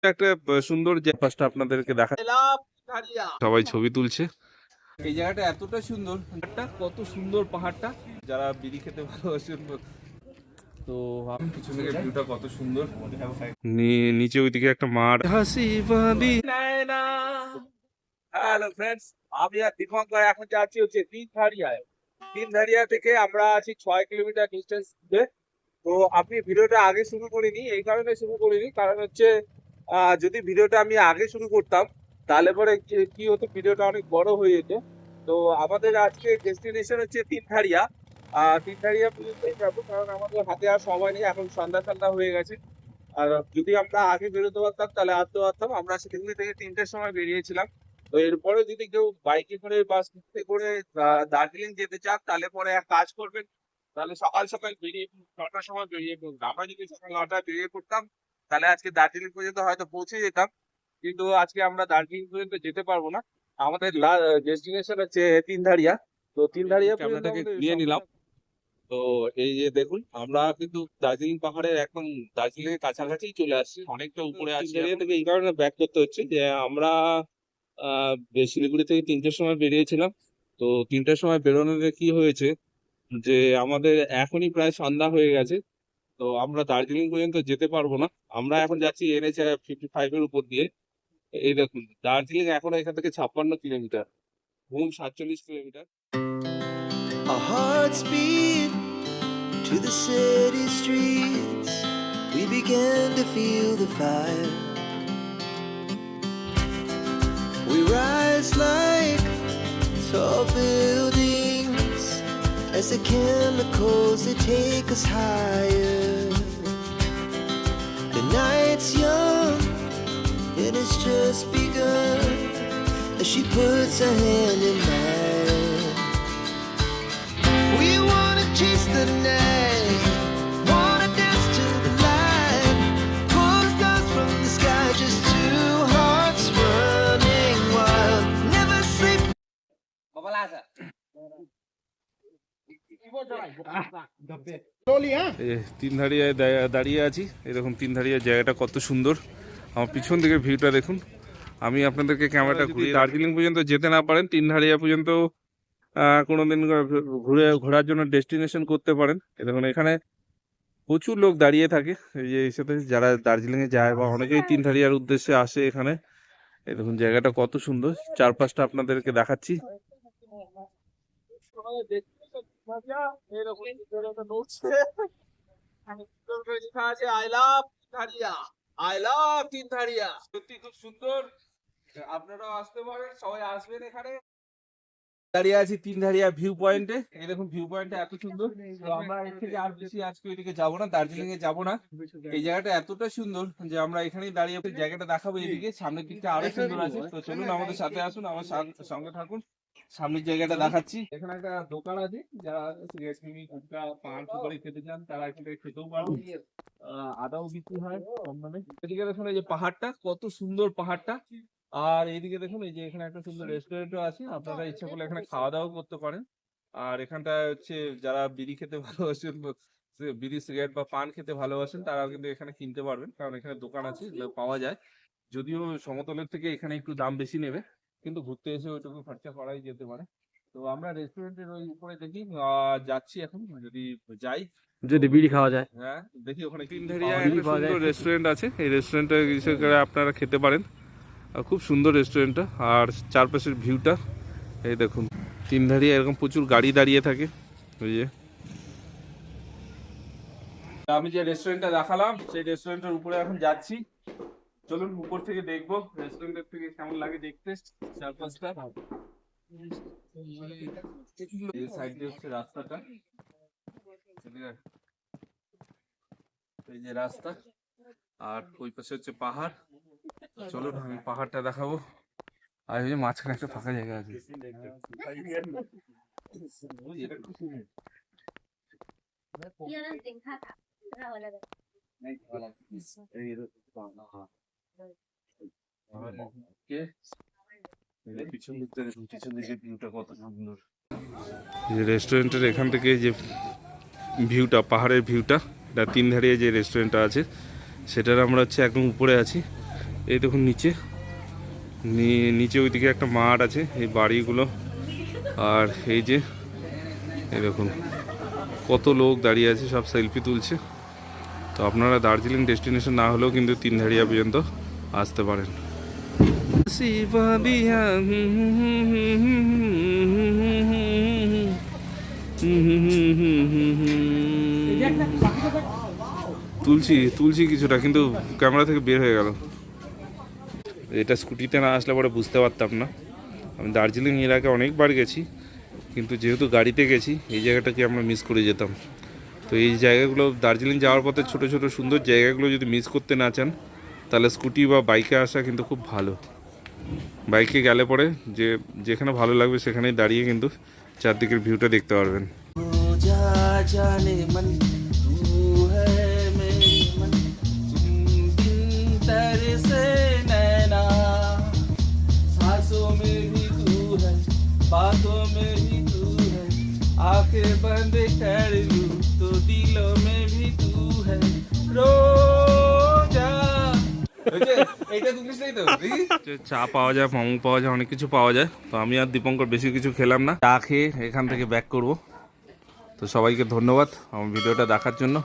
একটা সুন্দর জায়গাটা আপনাদেরকে দেখা, সবাই ছবি তুলছে। এই জায়গাটা এতটা সুন্দর, কত সুন্দর পাহাড়টা। যারা বিড়ি খেতে ভালোবাসেন তো পিছন থেকে ভিউটা কত সুন্দর। নিচে ওইদিকে একটা মাঠ, হাসি বাঁধি। হ্যালো ফ্রেন্ডস, আমি আর দীপঙ্কর এখন যাচ্ছি হচ্ছে তিনধারিয়ায়। তিনধারিয়া থেকে আমরা আছি 6 কিলোমিটার ডিস্টেন্সে। তো আমি ভিডিওটা আগে শুরু করিনি, এই কারণে শুরু করিনি কারণ হচ্ছে যদি ভিডিওটা আমি আগে শুরু করতাম তাহলে পরে কি হতো, ভিডিওটা অনেক বড় হয়ে যেত। তো আমাদের আজকে ডেস্টিনেশন হচ্ছে তিনধারিয়া। তিনধারিয়া পর্যন্তই যাবো কারণ আমাদের হাতে আর সময় নেই, এখন সন্ধ্যা সন্ধ্যা হয়ে গেছে। আর যদি আমরা আগে বেরোতে পারতাম তাহলে আসতে পারতাম। আমরা শিলিগুড়ি থেকে 3টের সময় বেরিয়েছিলাম। তো এরপরে যদি কেউ বাইকে করে বা স্কুটিতে করে দার্জিলিং যেতে চান তাহলে পরে এক কাজ করবেন, তাহলে সকাল সকাল বেরিয়ে 9টার সময় বেরিয়ে পড়ুন। আমরা যদি সকাল 9টায় বেরিয়ে পড়তাম তাহলে আজকে দার্জিলিং পর্যন্ত হয়তো পৌঁছে যেতাম, কিন্তু আজকে আমরা দার্জিলিং পর্যন্ত যেতে পারবো না। আমাদের ডেস্টিনেশন হচ্ছে তিনধারিয়া। তো তিনধারিয়া ক্যামেরাটাকে নিয়ে নিলাম। তো এই যে দেখুন, আমরা কিন্তু দার্জিলিং পাহাড়ের একদম দার্জিলিং এর কাছাকাছি চলে আসছি, অনেকটা উপরে আছি। থেকে এই কারণে ব্যাক করতে হচ্ছে যে আমরা শিলিগুড়ি থেকে 3টের সময় বেরিয়েছিলাম। তো 3টের সময় বেরোনোতে কি হয়েছে যে আমাদের এখনই প্রায় সন্ধ্যা হয়ে গেছে। তো আমরা দার্জিলিং পর্যন্ত যেতে পারবো না। আমরা এখন যাচ্ছি NH-55 এর উপর দিয়ে। এই দেখুন, দার্জিলিং এখন এখান থেকে 56 কিলোমিটার, ঘুম 47 kilometre. Our hearts beat to the city streets. We began to feel the fire. We rise like tall buildings as the chemicals they take us higher. The night's young, it has just begun as she puts her hand in mine. We wanna chase the night, wanna dance to the light, pull the stars from the sky, just two hearts running wild, never sleep. তিনধারিয়ায় দাঁড়িয়ে আছি। এরকম তিনধারিয়ার জায়গাটা কত সুন্দর। আমার পিছন থেকে ভিউটা দেখুন। আমি আপনাদেরকে ক্যামেরাটা ঘুরিয়ে, দার্জিলিং পর্যন্ত যেতে না পারেন, তিনধারিয়া পর্যন্ত কোনোদিন ঘোরার জন্য ডেস্টিনেশন করতে পারেন। দেখুন এখানে প্রচুর লোক দাঁড়িয়ে থাকে, এই যে সাথে যারা দার্জিলিং এ যায় বা অনেকেই তিনধারিয়ার উদ্দেশ্যে আসে এখানে। এই দেখুন জায়গাটা কত সুন্দর, চারপাশটা আপনাদেরকে দেখাচ্ছি। সত্যি খুব সুন্দর, আপনারাও আসতে পারেন, সবাই আসবেন এখানে। দাঁড়িয়ে আছি তিনধারিয়া ভিউ পয়েন্টে। এই দেখুন ভিউ পয়েন্টটা এত সুন্দর। তো আমরা এর থেকে আর বেশি আজকে ওইদিকে যাবো না, দার্জিলিং এ যাবো না। এই জায়গাটা এতটা সুন্দর যে আমরা এখানেই দাঁড়িয়ে জায়গাটা দেখাবো। এদিকে সামনের দিকটা আরো সুন্দর আছে। তো চলুন আমাদের সাথে আসুন, আমার সঙ্গে থাকুন, সামনের জায়গাটা দেখাচ্ছি। এখানে একটা দোকান আছে, যারা গুটকা পান সুপারি খেতে চান তারা এখানে খেতেও পারবেন। আদাও বিক্রি হয় কম দামে। এদিকে দেখুন এই যে পাহাড়টা, কত সুন্দর পাহাড়টা। আর এইদিকে দেখুন এই যে এখানে একটা সুন্দর রেস্টুরেন্টও আছে, আপনারা ইচ্ছা করলে এখানে খাওয়া দাওয়া করতে পারেন। আর এখানটা হচ্ছে যারা বিড়ি খেতে ভালোবাসেন, বিড়ি সিগারেট বা পান খেতে ভালোবাসেন, তারাও কিন্তু এখানে কিনতে পারবেন, কারণ এখানে দোকান আছে, এগুলো পাওয়া যায়। যদিও সমতলের থেকে এখানে একটু দাম বেশি নেবে, কিন্তু ঘুরতে এসে ওইটুকু খরচা করাই যেতে পারে। তো আমরা রেস্টুরেন্টের ওই উপরে দেখি যাচ্ছি এখন, যদি যাই, যদি বিড়ি খাওয়া যায়। হ্যাঁ দেখি ওখানে তিনধারিয়া একটা সুন্দর রেস্টুরেন্ট আছে, এই রেস্টুরেন্টে এসে করে আপনারা খেতে পারেন। খুব সুন্দর রেস্টুরেন্টটা, আর চারপাশের ভিউটা এই দেখুন। তিনধারিয়া এরকম প্রচুর গাড়ি দাঁড়িয়ে থাকে। ওই যে আমি যে রেস্টুরেন্টটা দেখালাম সেই রেস্টুরেন্টের উপরে এখন যাচ্ছি। চলুন উপর থেকে দেখবো রেস্টুরেন্টের থেকে কেমন লাগে দেখতে চারপাশটা। এই সাইড দিয়ে হচ্ছে রাস্তাটা, এই যে রাস্তা, আর ওই পাশে হচ্ছে পাহাড়। চলুন আমি পাহাড়টা দেখাবো। আর ওই যে মাঝখানে একটা ফাঁকা জায়গা আছে। রেস্টুরেন্টের এখান থেকে যে ভিউটা, পাহাড়ের ভিউটা, এটা তিনধারিয়া যে রেস্টুরেন্টটা আছে সেটার আমরা হচ্ছে একদম উপরে আছি। এই দেখুন নিচে নিচে ওইদিকে একটা মাঠ আছে, এই বাড়িগুলো, আর এই যে এই দেখুন কত লোক দাঁড়িয়ে আছে, সব সেলফি তুলছে। তো আপনারা দার্জিলিং ডেস্টিনেশন না হলেও কিন্তু তিনধারিয়া পর্যন্ত আসতে পারেন। তুলছি কিছুটা, কিন্তু ক্যামেরা থেকে বের হয়ে গেল। এটা স্কুটিতে না আসলে পরে বুঝতে পারতাম না। আমি দার্জিলিং এর আগে অনেকবার গেছি, কিন্তু যেহেতু গাড়িতে গেছি এই জায়গাটাকে আমরা মিস করে যেতাম। তো এই জায়গাগুলো দার্জিলিং যাওয়ার পথে ছোট ছোট সুন্দর জায়গাগুলো যদি মিস করতে না চান, তাহলে স্কুটি বা বাইকে আসা কিন্তু খুব ভালো। বাইকে গেলে পরে যেখানে ভালো লাগবে সেখানেই দাঁড়িয়ে কিন্তু চারদিকের ভিউটা দেখতে পারবেন। बातों में भी तू है, आंखें बंद कर लूं तो दिलों में भी तू है, रोजा। এইটা তুমি সেই তো চা পাওয়া যায়, মোমো পাওয়া যায়, অনেক কিছু পাওয়া যায়। তো আমি আর দীপঙ্কর বেশি কিছু খেলাম না, চা খেয়ে এখান থেকে ব্যাক করব। তো সবাইকে ধন্যবাদ আমার ভিডিওটা দেখার জন্য।